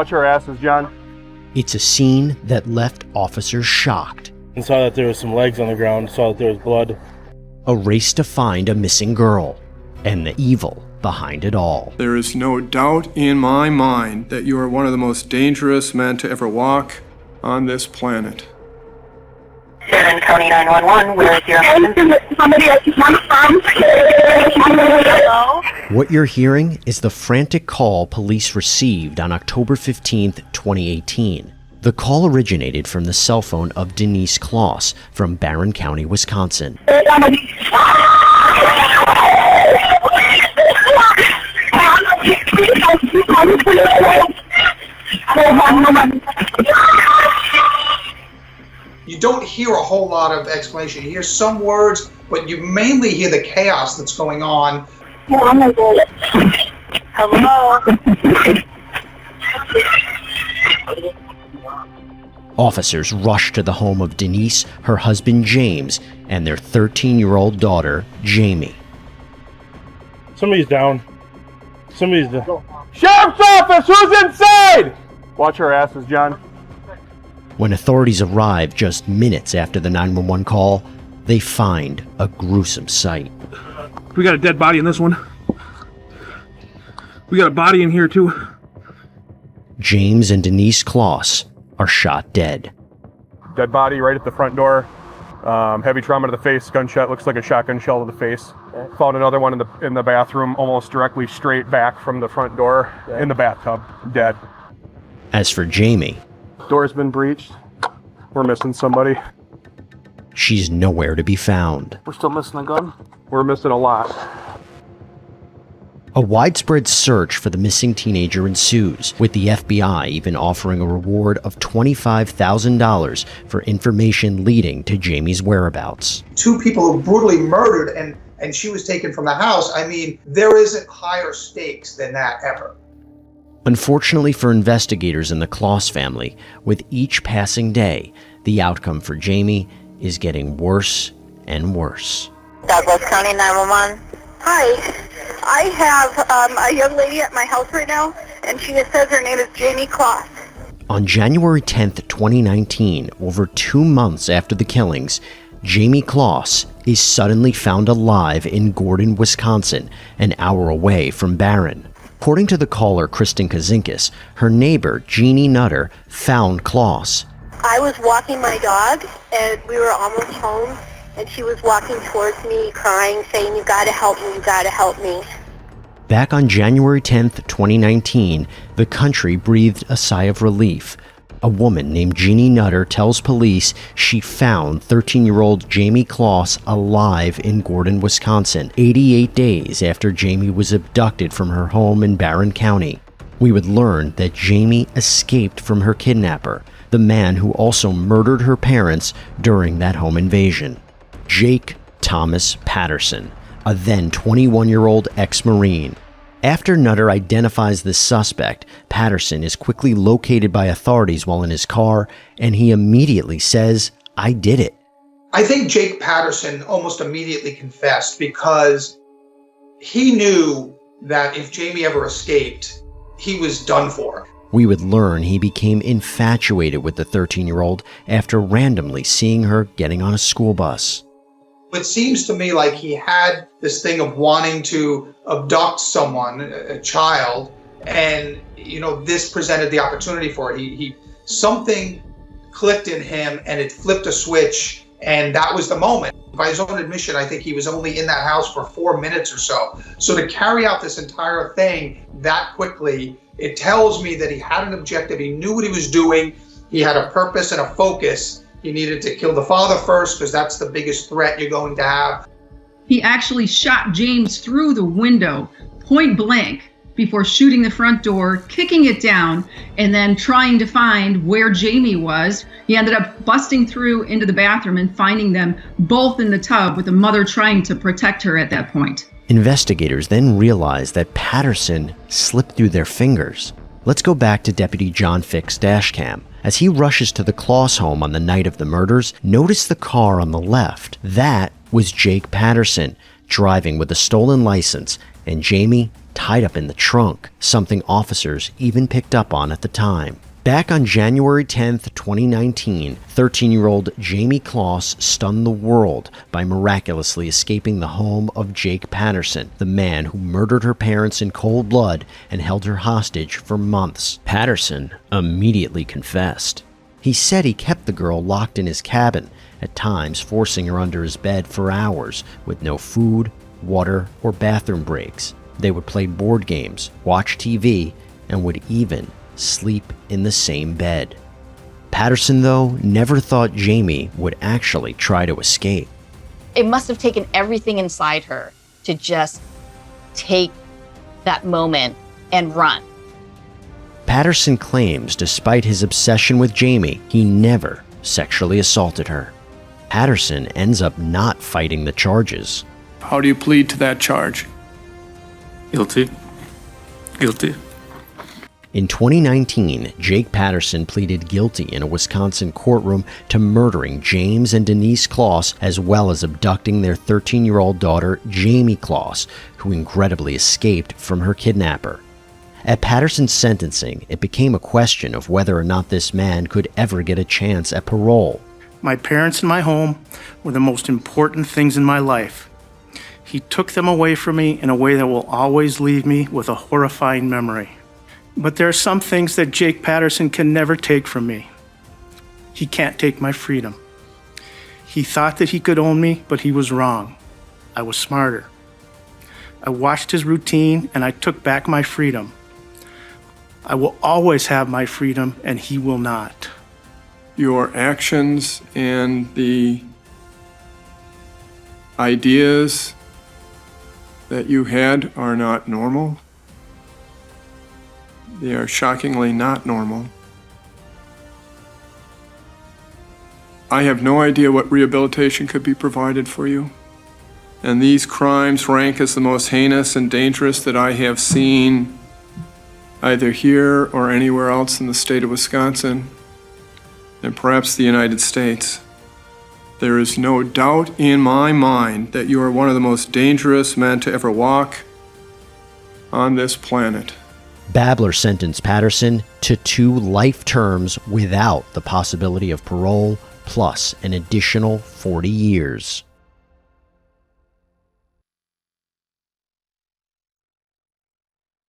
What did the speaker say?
Watch our asses, John. It's a scene that left officers shocked. And saw that there was some legs on the ground, saw that there was blood. A race to find a missing girl, and the evil behind it all. There is no doubt in my mind that you are one of the most dangerous men to ever walk on this planet. Barron County 911, where is your husband? What you're hearing is the frantic call police received on October 15th, 2018. The call originated from the cell phone of Denise Closs from Barron County, Wisconsin. You don't hear a whole lot of explanation. You hear some words, but you mainly hear the chaos that's going on. Hello? Officers rushed to the home of Denise, her husband James, and their 13-year-old daughter, Jayme. Somebody's down. Somebody's down. Sheriff's office, who's inside? Watch our asses, John. When authorities arrive just minutes after the 911 call, they find a gruesome sight. We got a dead body in this one. We got a body in here too. James and Denise Closs are shot dead. Dead body right at the front door. Heavy trauma to the face, gunshot, looks like a shotgun shell to the face. Found another one in the bathroom, almost directly straight back from the front door in the bathtub, dead. As for Jayme, Door's been breached. We're missing somebody. she's nowhere to be found. We're still missing a gun. We're missing a lot. A widespread search for the missing teenager ensues, with the FBI even offering a reward of $25,000 for information leading to Jayme's whereabouts. 2 people who brutally murdered and she was taken from the house. I mean, there isn't higher stakes than that ever. Unfortunately for investigators in the Closs family, with each passing day, the outcome for Jayme is getting worse and worse. Douglas County 911. Hi, I have a young lady at my house right now, and she says her name is Jayme Closs. On January 10th, 2019, over 2 months after the killings, Jayme Closs is suddenly found alive in Gordon, Wisconsin, an hour away from Barron. According to the caller, Kristen Kazinkis, her neighbor, Jeannie Nutter, found Closs. I was walking my dog, and we were almost home, and she was walking towards me, crying, saying, "You gotta help me, you gotta help me." Back on January 10th, 2019, the country breathed a sigh of relief. A woman named Jeannie Nutter tells police she found 13-year-old Jayme Closs alive in Gordon, Wisconsin, 88 days after Jayme was abducted from her home in Barron County. We would learn that Jayme escaped from her kidnapper, the man who also murdered her parents during that home invasion. Jake Thomas Patterson, a then 21-year-old ex-Marine. After Nutter identifies the suspect, Patterson is quickly located by authorities while in his car, and he immediately says, "I did it." I think Jake Patterson almost immediately confessed because he knew that if Jayme ever escaped, he was done for. We would learn he became infatuated with the 13-year-old after randomly seeing her getting on a school bus. It seems to me like he had this thing of wanting to abduct someone, a child, and this presented the opportunity for it. He something clicked in him, and it flipped a switch, and that was the moment. By his own admission, I think he was only in that house for 4 minutes or so. So to carry out this entire thing that quickly, it tells me that he had an objective. He knew what he was doing. He had a purpose and a focus. He needed to kill the father first because that's the biggest threat you're going to have. He actually shot James through the window, point blank, before shooting the front door, kicking it down, and then trying to find where Jayme was. He ended up busting through into the bathroom and finding them both in the tub, with the mother trying to protect her at that point. Investigators then realized that Patterson slipped through their fingers. Let's go back to Deputy John Fick's dash cam. As he rushes to the Closs home on the night of the murders, notice the car on the left. That was Jake Patterson, driving with a stolen license, and Jayme tied up in the trunk, something officers even picked up on at the time. Back on January 10th, 2019, 13-year-old Jayme Closs stunned the world by miraculously escaping the home of Jake Patterson, the man who murdered her parents in cold blood and held her hostage for months. Patterson immediately confessed. He said he kept the girl locked in his cabin, at times forcing her under his bed for hours with no food, water, or bathroom breaks. They would play board games, watch TV, and would even sleep in the same bed. Patterson, though, never thought Jayme would actually try to escape. It must have taken everything inside her to just take that moment and run. Patterson claims despite his obsession with Jayme, he never sexually assaulted her. Patterson ends up not fighting the charges. How do you plead to that charge? Guilty. Guilty. In 2019, Jake Patterson pleaded guilty in a Wisconsin courtroom to murdering James and Denise Closs, as well as abducting their 13-year-old daughter, Jayme Closs, who incredibly escaped from her kidnapper. At Patterson's sentencing, it became a question of whether or not this man could ever get a chance at parole. My parents and my home were the most important things in my life. He took them away from me in a way that will always leave me with a horrifying memory. But there are some things that Jake Patterson can never take from me. He can't take my freedom. He thought that he could own me, but he was wrong. I was smarter. I watched his routine and I took back my freedom. I will always have my freedom and he will not. Your actions and the ideas that you had are not normal. They are shockingly not normal. I have no idea what rehabilitation could be provided for you. And these crimes rank as the most heinous and dangerous that I have seen either here or anywhere else in the state of Wisconsin, and perhaps the United States. There is no doubt in my mind that you are one of the most dangerous men to ever walk on this planet. Babler sentenced Patterson to 2 life terms without the possibility of parole, plus an additional 40 years.